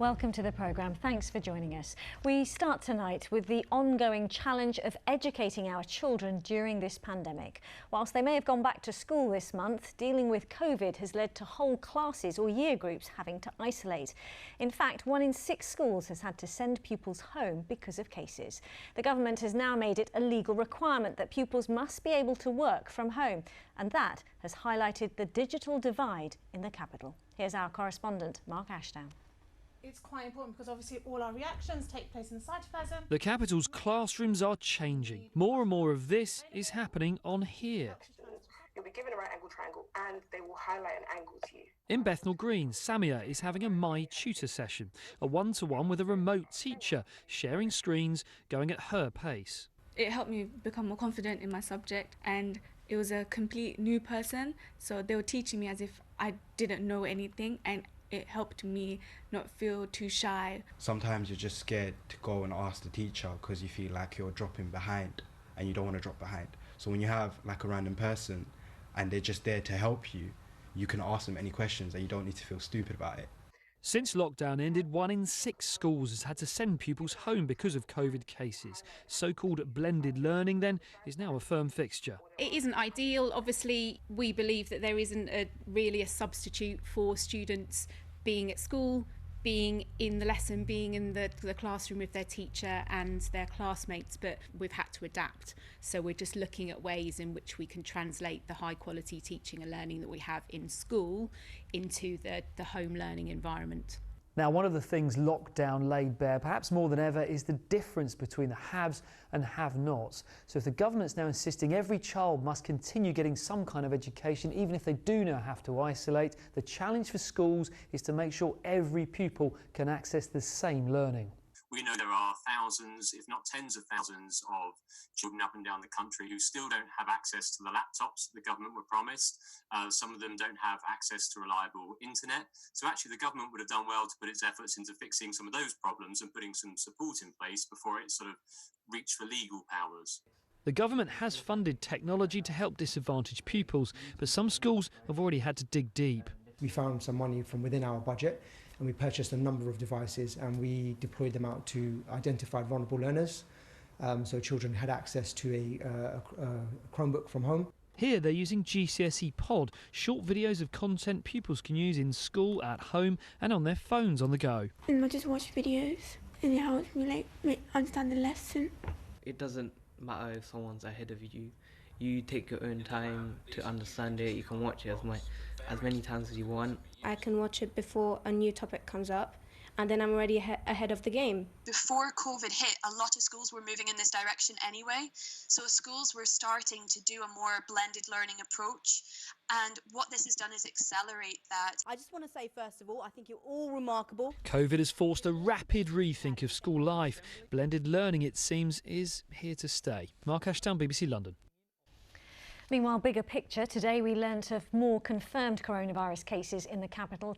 Welcome to the programme. Thanks for joining us. We start tonight with the ongoing challenge of educating our children during this pandemic. Whilst they may have gone back to school this month, dealing with COVID has led to whole classes or year groups having to isolate. In fact, 1 in 6 schools has had to send pupils home because of cases. The government has now made it a legal requirement that pupils must be able to work from home, and that has highlighted the digital divide in the capital. Here's our correspondent, Mark Ashdown. It's quite important because obviously all our reactions take place in the cytoplasm. The capital's classrooms are changing. More and more of this is happening on here. You'll be given a right angle triangle and they will highlight an angle to you. In Bethnal Green, Samia is having a My Tutor session, a one-to-one with a remote teacher, sharing screens, going at her pace. It helped me become more confident in my subject, and it was a complete new person, so they were teaching me as if I didn't know anything, and it helped me not feel too shy. Sometimes you're just scared to go and ask the teacher because you feel like you're dropping behind and you don't want to drop behind. So when you have like a random person and they're just there to help you, you can ask them any questions and you don't need to feel stupid about it. Since lockdown ended, 1 in 6 schools has had to send pupils home because of COVID cases. So-called blended learning, then, is now a firm fixture. It isn't ideal. Obviously, we believe that there isn't really a substitute for students being at school, being in the lesson, being in the classroom with their teacher and their classmates, but we've had to adapt. So we're just looking at ways in which we can translate the high quality teaching and learning that we have in school into the home learning environment. Now, one of the things lockdown laid bare, perhaps more than ever, is the difference between the haves and have-nots. So if the government's now insisting every child must continue getting some kind of education, even if they do now have to isolate, the challenge for schools is to make sure every pupil can access the same learning. We know there are thousands, if not tens of thousands, of children up and down the country who still don't have access to the laptops the government were promised. Some of them don't have access to reliable internet. So actually the government would have done well to put its efforts into fixing some of those problems and putting some support in place before it sort of reached for legal powers. The government has funded technology to help disadvantaged pupils, but some schools have already had to dig deep. We found some money from within our budget and we purchased a number of devices and we deployed them out to identified vulnerable learners. So children had access to a Chromebook from home. Here they're using GCSE Pod, short videos of content pupils can use in school, at home and on their phones on the go. And I just watch videos and it helps me understand the lesson. It doesn't matter if someone's ahead of you. You take your own time to understand it. You can watch it as many times as you want. I can watch it before a new topic comes up, and then I'm already ahead of the game. Before COVID hit, a lot of schools were moving in this direction anyway. So schools were starting to do a more blended learning approach. And what this has done is accelerate that. I just want to say, first of all, I think you're all remarkable. COVID has forced a rapid rethink of school life. Blended learning, it seems, is here to stay. Mark Ashdown, BBC London. Meanwhile, bigger picture, today we learnt of more confirmed coronavirus cases in the capital.